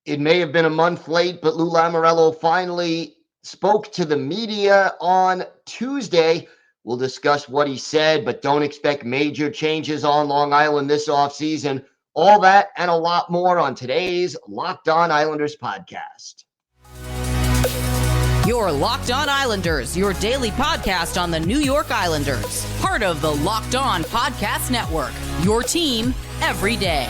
It may have been a month late, but Lou Lamoriello finally spoke to the media on Tuesday. We'll discuss what he said, but don't expect major changes on Long Island this offseason. All that and a lot more on today's Locked On Islanders podcast. Your Locked On Islanders, your daily podcast on the New York Islanders. Part of the Locked On Podcast Network, your team every day.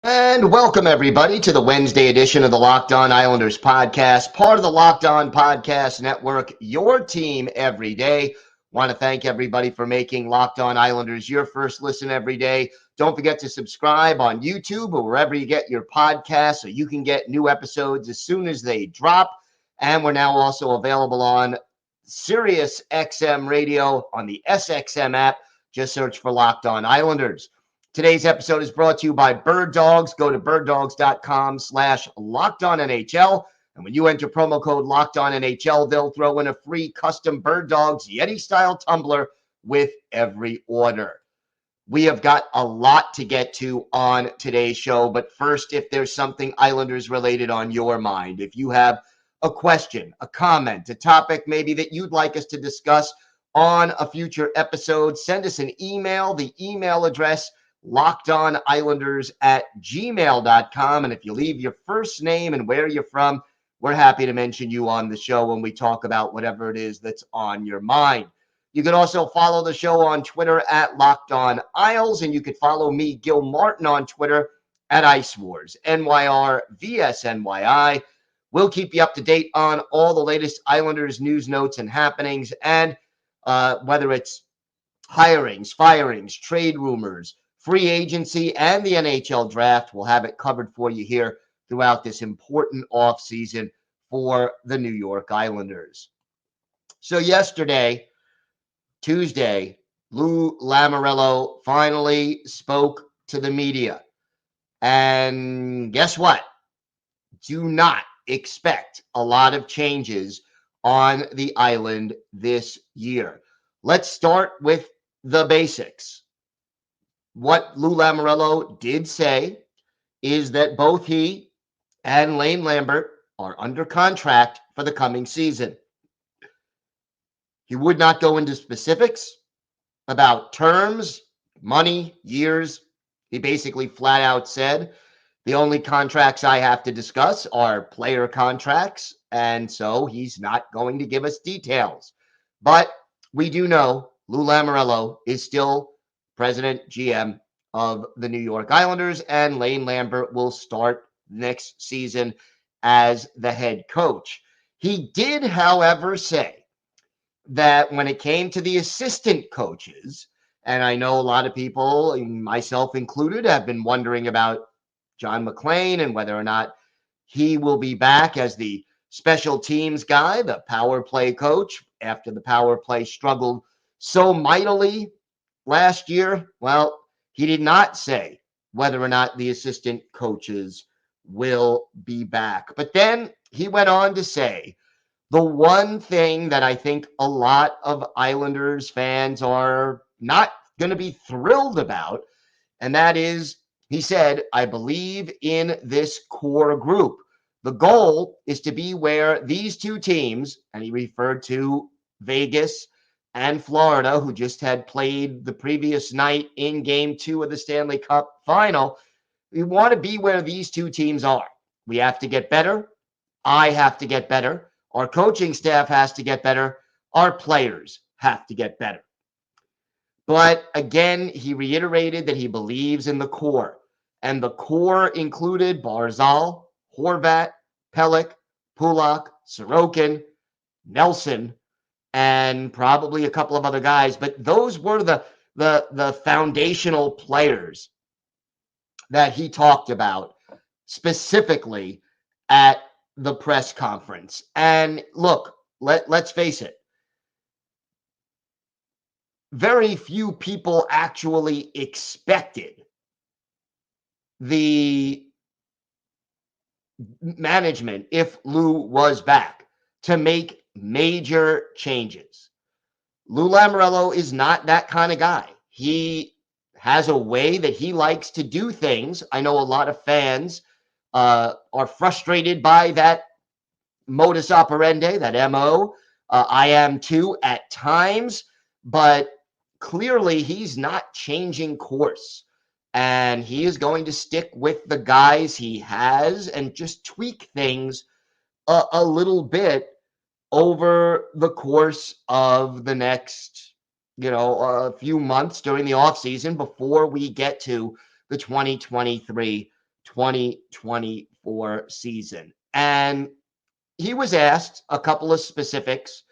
And welcome, everybody, to the Wednesday edition of the Locked On Islanders podcast, part of the Locked On Podcast Network, your team every day. Want to thank everybody for making Locked On Islanders your first listen every day. Don't forget to subscribe on YouTube or wherever you get your podcasts so you can get new episodes as soon as they drop. And we're now also available on Sirius XM Radio on the SXM app. Just search for Locked On Islanders. Today's episode is brought to you by Birddogs. Go to birddogs.com/LockedOnNHL. And when you enter promo code LockedOnNHL, they'll throw in a free custom Birddogs Yeti-style tumbler with every order. We have got a lot to get to on today's show. But first, if there's something Islanders related on your mind, if you have a question, a comment, a topic maybe that you'd like us to discuss on a future episode, send us an email. The email address LockedOnIslanders@gmail.com. And if you leave your first name and where you're from, we're happy to mention you on the show when we talk about whatever it is that's on your mind. You can also follow the show on Twitter at LockedOnIsles, and you can follow me, Gil Martin, on Twitter at Ice Wars, NYRVSNYI. We'll keep you up to date on all the latest Islanders news, notes, and happenings, and whether it's hirings, firings, trade rumors, free agency, and the NHL draft. We'll have it covered for you here throughout this important offseason for the New York Islanders. So yesterday, Tuesday, Lou Lamoriello finally spoke to the media. And guess what? Do not expect a lot of changes on the island this year. Let's start with the basics. What Lou Lamoriello did say is that both he and Lane Lambert are under contract for the coming season. He would not go into specifics about terms, money, years. He basically flat out said, the only contracts I have to discuss are player contracts, and so he's not going to give us details. But we do know Lou Lamoriello is still president, GM of the New York Islanders, and Lane Lambert will start next season as the head coach. He did, however, say that when it came to the assistant coaches, and I know a lot of people, myself included, have been wondering about John McClain and whether or not he will be back as the special teams guy, the power play coach, after the power play struggled so mightily last year. Well, he did not say whether or not the assistant coaches will be back. But then he went on to say the one thing that I think a lot of Islanders fans are not going to be thrilled about, and that is, he said, I believe in this core group. The goal is to be where these two teams, and he referred to Vegas and Florida, who just had played the previous night in Game 2 of the Stanley Cup Final. We want to be where these two teams are. We have to get better. I have to get better. Our coaching staff has to get better. Our players have to get better. But again, he reiterated that he believes in the core. And the core included Barzal, Horvat, Pelech, Pulak, Sorokin, Nelson, and probably a couple of other guys. But those were the foundational players that he talked about specifically at the press conference. And look, let's face it, very few people actually expected the management, if Lou was back, to make major changes. Lou Lamoriello is not that kind of guy. He has a way that he likes to do things. I know a lot of fans are frustrated by that modus operandi, that MO. I am too at times, but clearly he's not changing course. And he is going to stick with the guys he has and just tweak things a little bit over the course of the next, a few months during the offseason before we get to the 2023-2024 season. And he was asked a couple of specifics,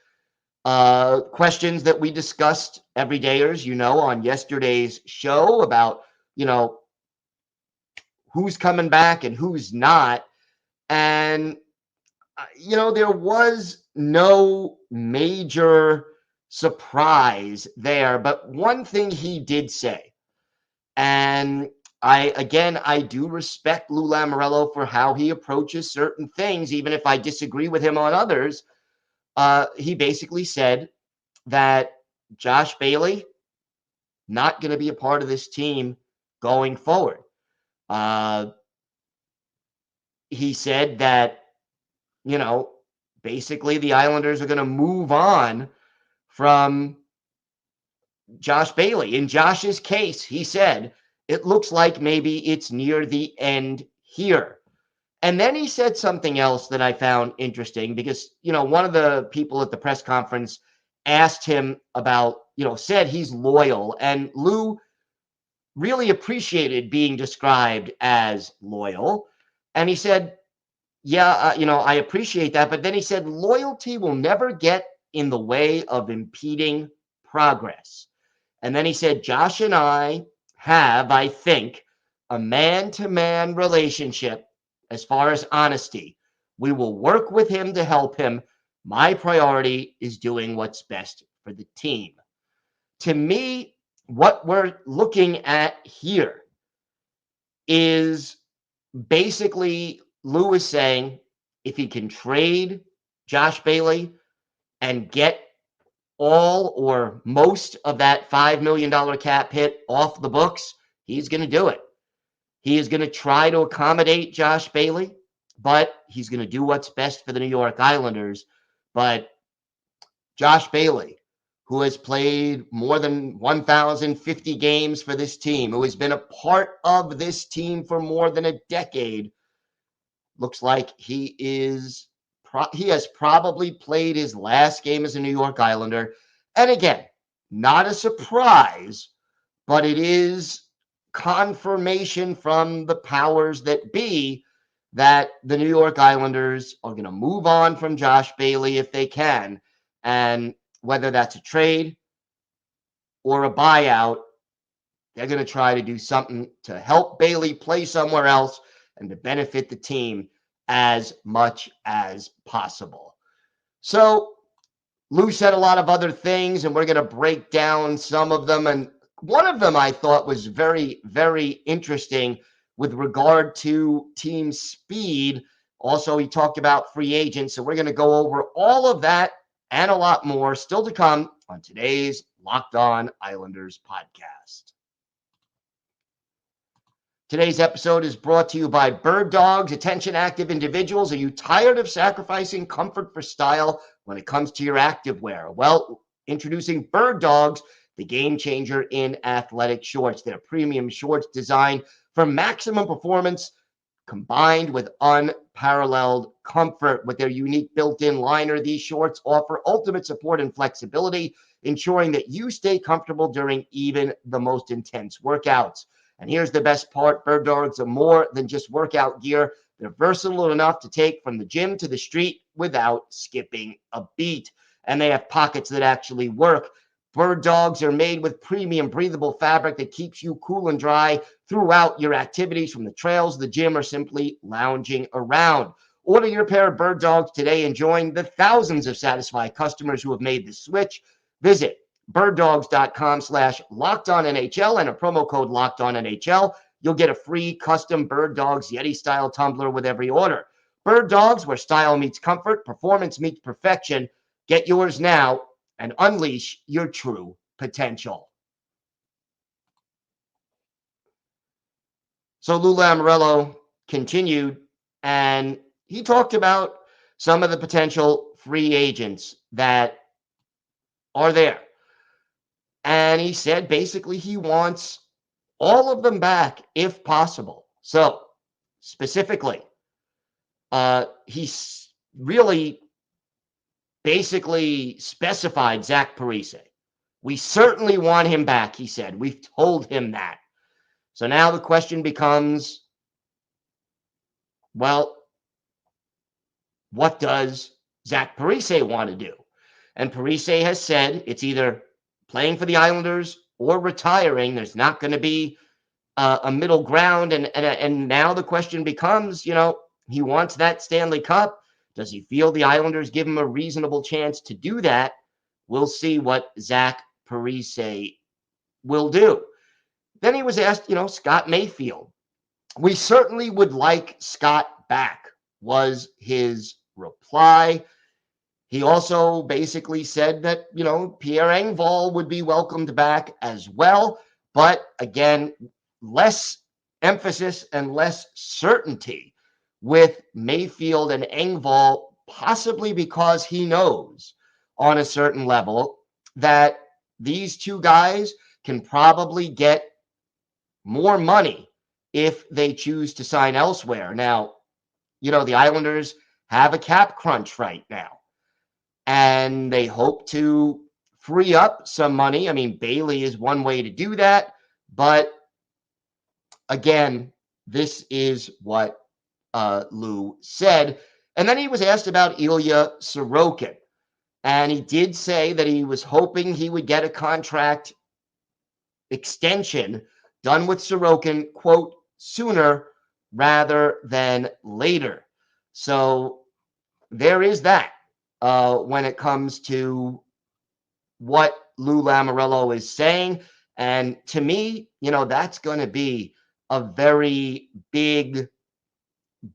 questions that we discussed everydayers, on yesterday's show about, who's coming back and who's not. And, there was no major surprise there. But one thing he did say, and I do respect Lou Lamoriello for how he approaches certain things, even if I disagree with him on others. He basically said that Josh Bailey not going to be a part of this team going forward. He said that, basically the Islanders are going to move on from Josh Bailey. In Josh's case, he said, it looks like maybe it's near the end here. And then he said something else that I found interesting because, one of the people at the press conference asked him about, said he's loyal. And Lou really appreciated being described as loyal. And he said, yeah, I appreciate that. But then he said, loyalty will never get in the way of impeding progress. And then he said, Josh and I have, I think, a man-to-man relationship as far as honesty. We will work with him to help him. My priority is doing what's best for the team. To me, what we're looking at here is basically Lou is saying if he can trade Josh Bailey and get all or most of that $5 million cap hit off the books, he's going to do it. He is going to try to accommodate Josh Bailey, but he's going to do what's best for the New York Islanders. But Josh Bailey, who has played more than 1,050 games for this team, who has been a part of this team for more than a decade, looks like he has probably played his last game as a New York Islander. And again, not a surprise, but it is confirmation from the powers that be that the New York Islanders are going to move on from Josh Bailey if they can. And whether that's a trade or a buyout, they're going to try to do something to help Bailey play somewhere else and to benefit the team as much as possible. So Lou said a lot of other things, and we're going to break down some of them. And one of them I thought was very, very interesting with regard to team speed. Also, he talked about free agents. So we're going to go over all of that and a lot more still to come on today's Locked On Islanders podcast. Today's episode is brought to you by Birddogs. Attention active individuals, are you tired of sacrificing comfort for style when it comes to your activewear? Well, introducing Birddogs, the game changer in athletic shorts. They're premium shorts designed for maximum performance combined with unparalleled comfort. With their unique built-in liner, these shorts offer ultimate support and flexibility, ensuring that you stay comfortable during even the most intense workouts. And here's the best part, Birddogs are more than just workout gear. They're versatile enough to take from the gym to the street without skipping a beat. And they have pockets that actually work. Birddogs are made with premium breathable fabric that keeps you cool and dry throughout your activities, from the trails, the gym, or simply lounging around. Order your pair of Birddogs today and join the thousands of satisfied customers who have made the switch. Visit birddogs.com/LockedOnNHL and a promo code LockedOnNHL. You'll get a free custom Birddogs Yeti-style tumbler with every order. Birddogs, where style meets comfort, performance meets perfection. Get yours now and unleash your true potential. So Lou Lamoriello continued, and he talked about some of the potential free agents that are there. And he said basically he wants all of them back if possible. So specifically, he's really basically specified Zach Parise. We certainly want him back, he said. We've told him that. So now the question becomes, well, what does Zach Parise want to do? And Parise has said it's either playing for the Islanders or retiring. There's not going to be a middle ground. And now the question becomes, he wants that Stanley Cup. Does he feel the Islanders give him a reasonable chance to do that? We'll see what Zach Parise will do. Then he was asked, Scott Mayfield. We certainly would like Scott back, was his reply. He also basically said that, Pierre Engvall would be welcomed back as well. But again, less emphasis and less certainty with Mayfield and Engvall, possibly because he knows on a certain level that these two guys can probably get more money if they choose to sign elsewhere. Now, the Islanders have a cap crunch right now, and they hope to free up some money. I mean, Bailey is one way to do that, but again, this is what Lou said. And then he was asked about Ilya Sorokin, and he did say that he was hoping he would get a contract extension done with Sorokin, quote, sooner rather than later. So there is that when it comes to what Lou Lamoriello is saying. And to me, that's going to be a very big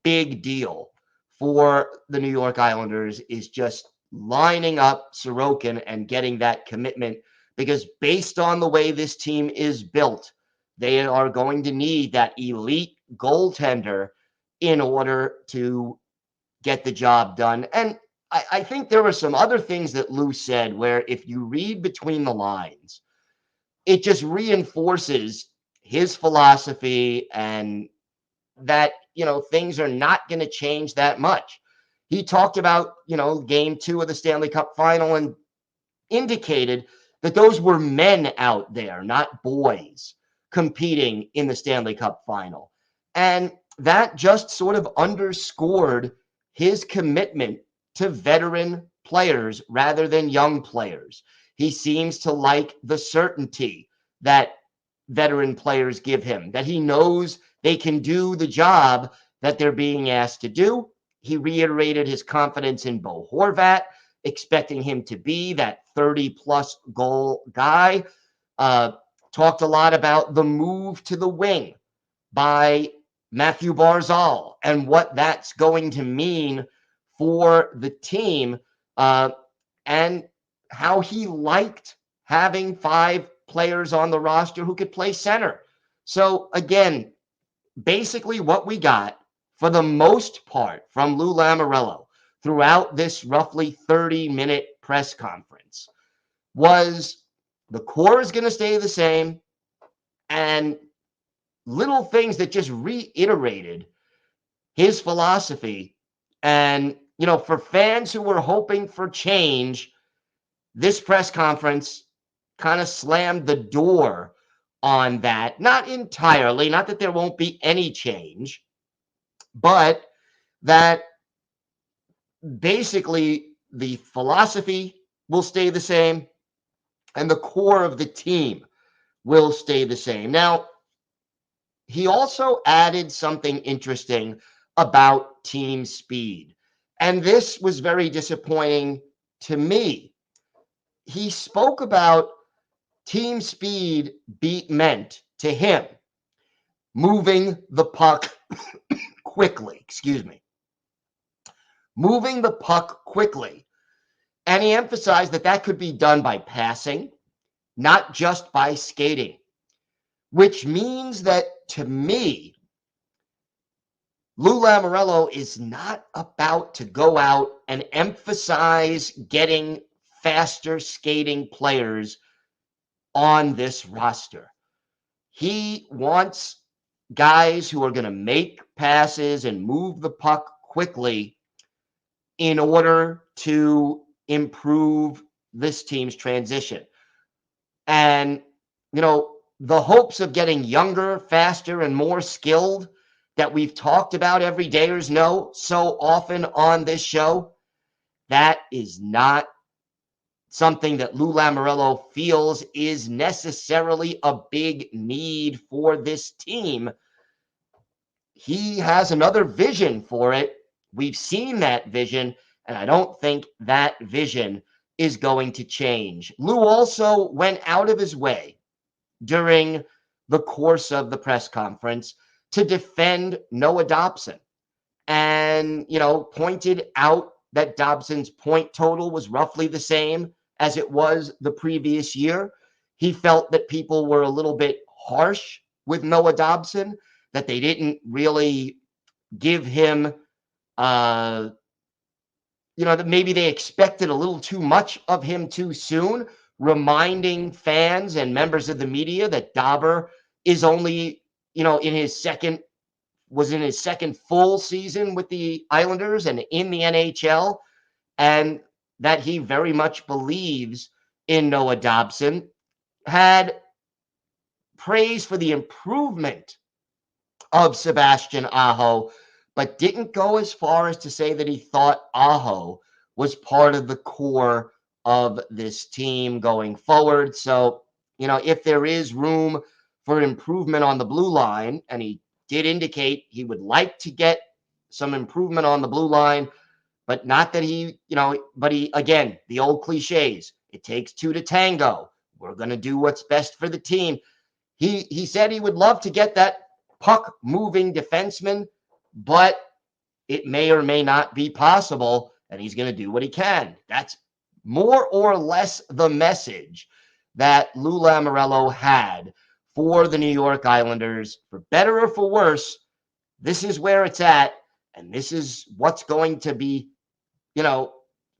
deal for the New York Islanders, is just lining up Sorokin and getting that commitment, because based on the way this team is built, they are going to need that elite goaltender in order to get the job done. And I think there were some other things that Lou said where, if you read between the lines, it just reinforces his philosophy, and that, things are not going to change that much. He talked about, game 2 of the Stanley Cup final, and indicated that those were men out there, not boys, competing in the Stanley Cup final. And that just sort of underscored his commitment to veteran players rather than young players. He seems to like the certainty that veteran players give him, that he knows they can do the job that they're being asked to do. He reiterated his confidence in Bo Horvat, expecting him to be that 30-plus goal guy. Talked a lot about the move to the wing by Matthew Barzal and what that's going to mean for the team, and how he liked having 5 players on the roster who could play center. So again, basically what we got for the most part from Lou Lamoriello throughout this roughly 30-minute press conference was the core is going to stay the same, and little things that just reiterated his philosophy. And, for fans who were hoping for change, this press conference kind of slammed the door on that. Not entirely, not that there won't be any change, but that basically the philosophy will stay the same and the core of the team will stay the same. Now, he also added something interesting about team speed, and this was very disappointing to me. He spoke about team speed meant to him moving the puck quickly, moving the puck quickly. And he emphasized that that could be done by passing, not just by skating, which means that to me, Lou Lamoriello is not about to go out and emphasize getting faster skating players on this roster. He wants guys who are going to make passes and move the puck quickly in order to improve this team's transition. And, the hopes of getting younger, faster, and more skilled that we've talked about every dayers know so often on this show, that is not something that Lou Lamoriello feels is necessarily a big need for this team. He has another vision for it. We've seen that vision, and I don't think that vision is going to change. Lou also went out of his way during the course of the press conference to defend Noah Dobson and, pointed out that Dobson's point total was roughly the same as it was the previous year. He felt that people were a little bit harsh with Noah Dobson, that they didn't really give him, that maybe they expected a little too much of him too soon, reminding fans and members of the media that Dauber is only, in his second full season with the Islanders and in the NHL, and that he very much believes in Noah Dobson. Had praise for the improvement of Sebastian Aho, but didn't go as far as to say that he thought Aho was part of the core of this team going forward. So, if there is room for improvement on the blue line, and he did indicate he would like to get some improvement on the blue line, but not that but he, again, the old cliches, it takes two to tango. We're going to do what's best for the team. He said he would love to get that puck moving defenseman, but it may or may not be possible, and he's going to do what he can. That's more or less the message that Lou Lamoriello had for the New York Islanders. For better or for worse, this is where it's at, and this is what's going to be,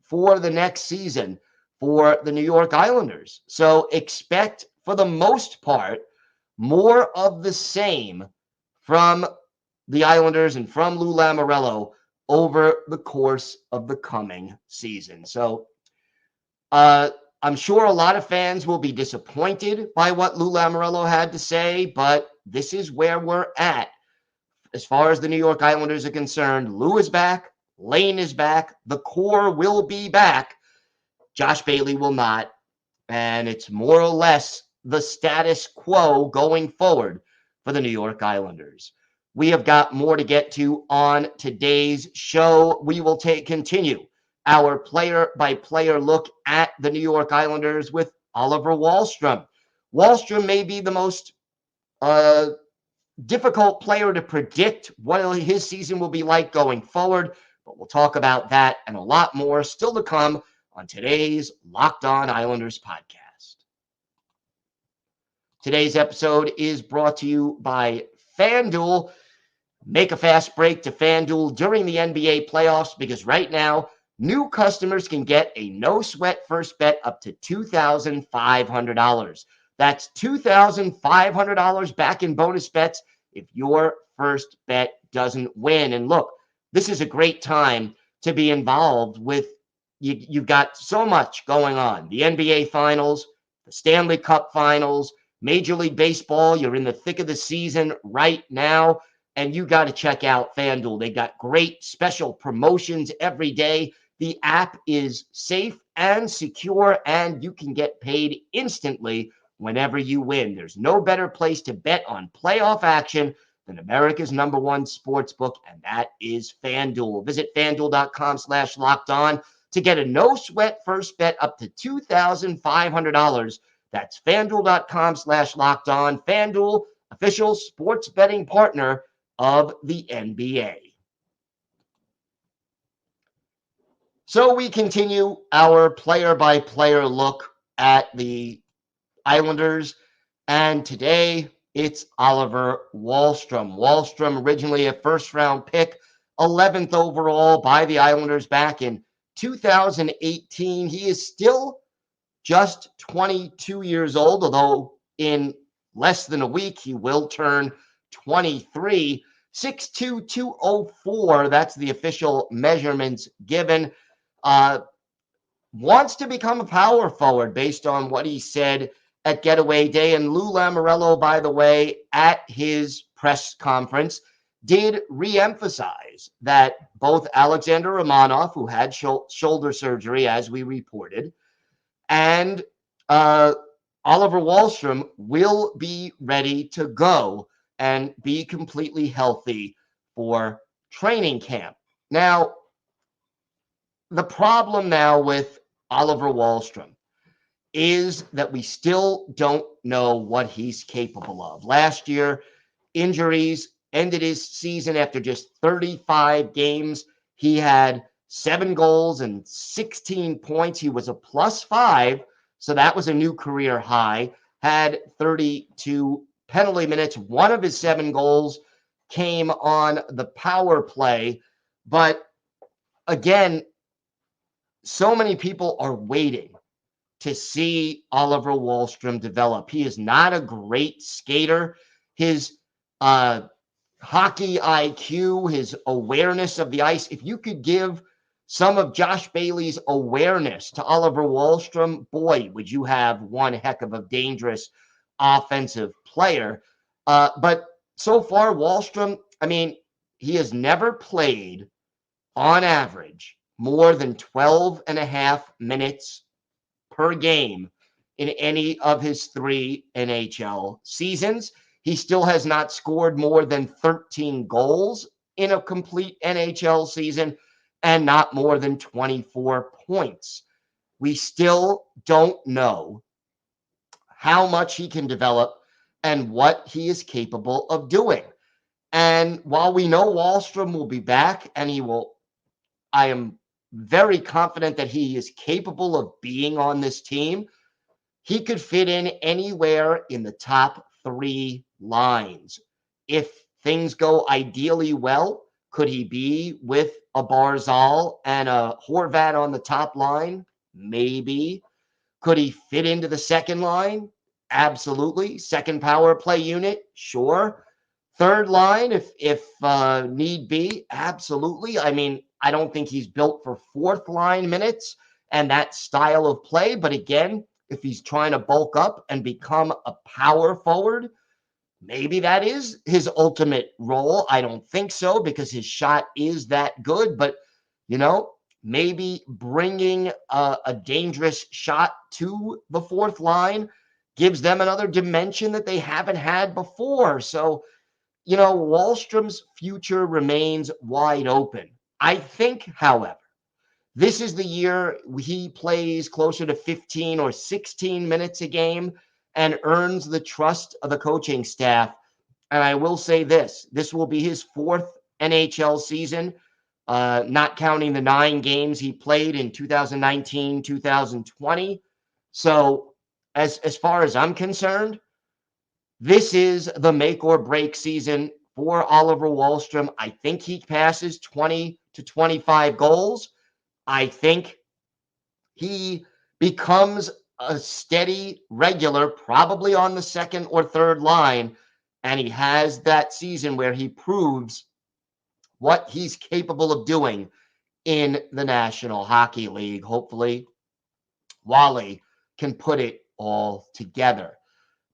for the next season for the New York Islanders. So expect, for the most part, more of the same from the Islanders and from Lou Lamoriello over the course of the coming season. So I'm sure a lot of fans will be disappointed by what Lou Lamoriello had to say, but this is where we're at. As far as the New York Islanders are concerned, Lou is back, Lane is back, the core will be back, Josh Bailey will not, and it's more or less the status quo going forward for the New York Islanders. We have got more to get to on today's show. We will continue our player-by-player look at the New York Islanders with Oliver Wahlstrom. Wahlstrom may be the most difficult player to predict what his season will be like going forward, but we'll talk about that and a lot more still to come on today's Locked On Islanders podcast. Today's episode is brought to you by FanDuel. Make a fast break to FanDuel during the NBA playoffs because right now, new customers can get a no-sweat first bet up to $2,500. That's $2,500 back in bonus bets if your first bet doesn't win. And look, this is a great time to be involved with. You've got so much going on. The NBA Finals, the Stanley Cup Finals, Major League Baseball. You're in the thick of the season right now, and you got to check out FanDuel. They got great special promotions every day. The app is safe and secure, and you can get paid instantly whenever you win. There's no better place to bet on playoff action than America's #1 sportsbook, and that is FanDuel. Visit FanDuel.com/lockedon to get a no-sweat first bet up to $2,500. That's FanDuel.com/lockedon. FanDuel, official sports betting partner of the NBA. So we continue our player-by-player look at the Islanders, and today it's Oliver Wahlstrom. Wahlstrom, originally a first-round pick, 11th overall by the Islanders back in 2018. He is still just 22 years old, although in less than a week he will turn 23. 6'2", 204, that's the official measurements given. Wants to become a power forward based on what he said at Getaway Day. And Lou Lamoriello, by the way, at his press conference, did reemphasize that both Alexander Romanov, who had shoulder surgery, as we reported, and Oliver Wahlstrom will be ready to go and be completely healthy for training camp. Now, the problem now with Oliver Wahlstrom is that we still don't know what he's capable of. Last year, injuries ended his season after just 35 games. He had 7 goals and 16 points. He was a +5, so that was a new career high. Had 32 penalty minutes. One of his 7 goals came on the power play. But again, so many people are waiting to see Oliver Wahlstrom develop. He is not a great skater. His hockey IQ, his awareness of the ice, if you could give some of Josh Bailey's awareness to Oliver Wahlstrom, boy, would you have one heck of a dangerous offensive player. But so far, Wahlstrom, I mean, he has never played on average more than 12 and a half minutes per game in any of his 3 NHL seasons. He still has not scored more than 13 goals in a complete NHL season and not more than 24 points. We still don't know how much he can develop and what he is capable of doing. And while we know Wahlstrom will be back and I am very confident that he is capable of being on this team. He could fit in anywhere in the top 3 lines. If things go ideally well, could he be with a Barzal and a Horvat on the top line? Maybe. Could he fit into the second line? Absolutely. Second power play unit? Sure. Third line, if need be? Absolutely. I mean, I don't think he's built for fourth line minutes and that style of play. But again, if he's trying to bulk up and become a power forward, maybe that is his ultimate role. I don't think so because his shot is that good. But, maybe bringing a dangerous shot to the fourth line gives them another dimension that they haven't had before. So, Wahlstrom's future remains wide open. I think, however, this is the year he plays closer to 15 or 16 minutes a game and earns the trust of the coaching staff. And I will say this will be his 4th NHL season, not counting the 9 games he played in 2019, 2020. So as far as I'm concerned, this is the make or break season for Oliver Wahlstrom. I think he passes 20 to 25 goals. I think he becomes a steady regular, probably on the second or third line, and he has that season where he proves what he's capable of doing in the National Hockey League. Hopefully, Wally can put it all together.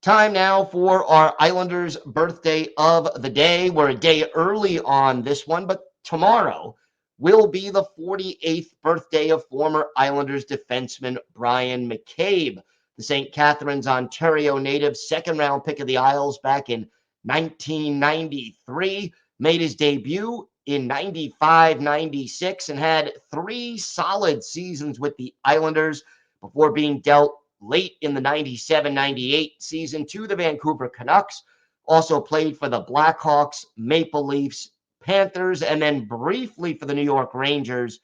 Time now for our Islanders birthday of the day. We're a day early on this one, but tomorrow will be the 48th birthday of former Islanders defenseman Brian McCabe, the St. Catharines, Ontario native, second-round pick of the Isles back in 1993, made his debut in 95-96 and had 3 solid seasons with the Islanders before being dealt late in the 97-98 season to the Vancouver Canucks. Also played for the Blackhawks, Maple Leafs, Panthers, and then briefly for the New York Rangers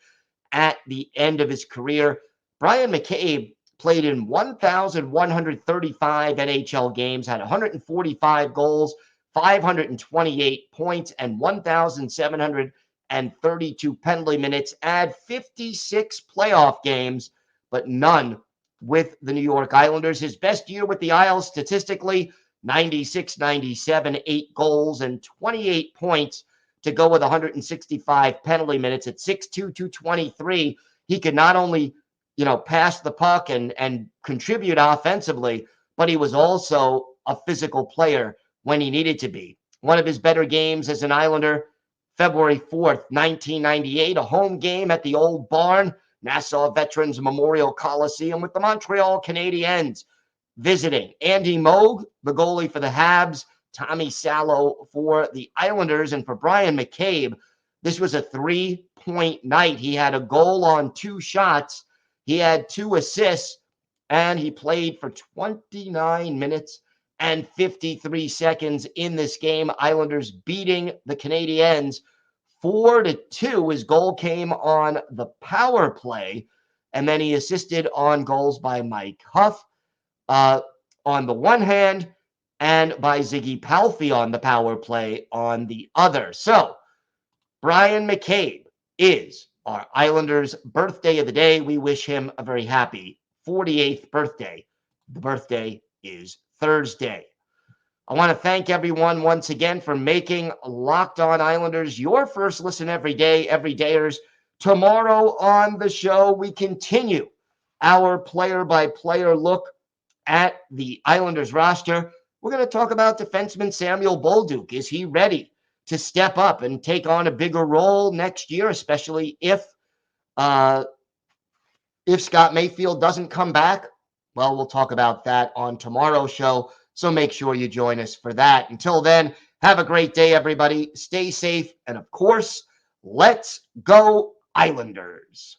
at the end of his career. Brian McCabe played in 1,135 NHL games, had 145 goals, 528 points, and 1,732 penalty minutes, add 56 playoff games, but none with the New York Islanders. His best year with the Isles statistically, 96-97, 8 goals and 28 points to go with 165 penalty minutes at 6'2", 223. He could not only, pass the puck and contribute offensively, but he was also a physical player when he needed to be. One of his better games as an Islander, February 4th, 1998, a home game at the Old Barn, Nassau Veterans Memorial Coliseum with the Montreal Canadiens visiting. Andy Moog, the goalie for the Habs, Tommy Salo for the Islanders, and for Brian McCabe, this was a 3-point night. He had a goal on 2 shots. He had 2 assists, and he played for 29 minutes and 53 seconds in this game. Islanders beating the Canadiens 4-2. His goal came on the power play, and then he assisted on goals by Mike Huff on the one hand, and by Ziggy Palffy on the power play on the other. So, Brian McCabe is our Islanders' birthday of the day. We wish him a very happy 48th birthday. The birthday is Thursday. I want to thank everyone once again for making Locked On Islanders your first listen every day, everydayers. Tomorrow on the show, we continue our player-by-player look at the Islanders roster. We're going to talk about defenseman Samuel Bolduc. Is he ready to step up and take on a bigger role next year, especially if Scott Mayfield doesn't come back? Well, we'll talk about that on tomorrow's show, so make sure you join us for that. Until then, have a great day, everybody. Stay safe, and of course, let's go Islanders.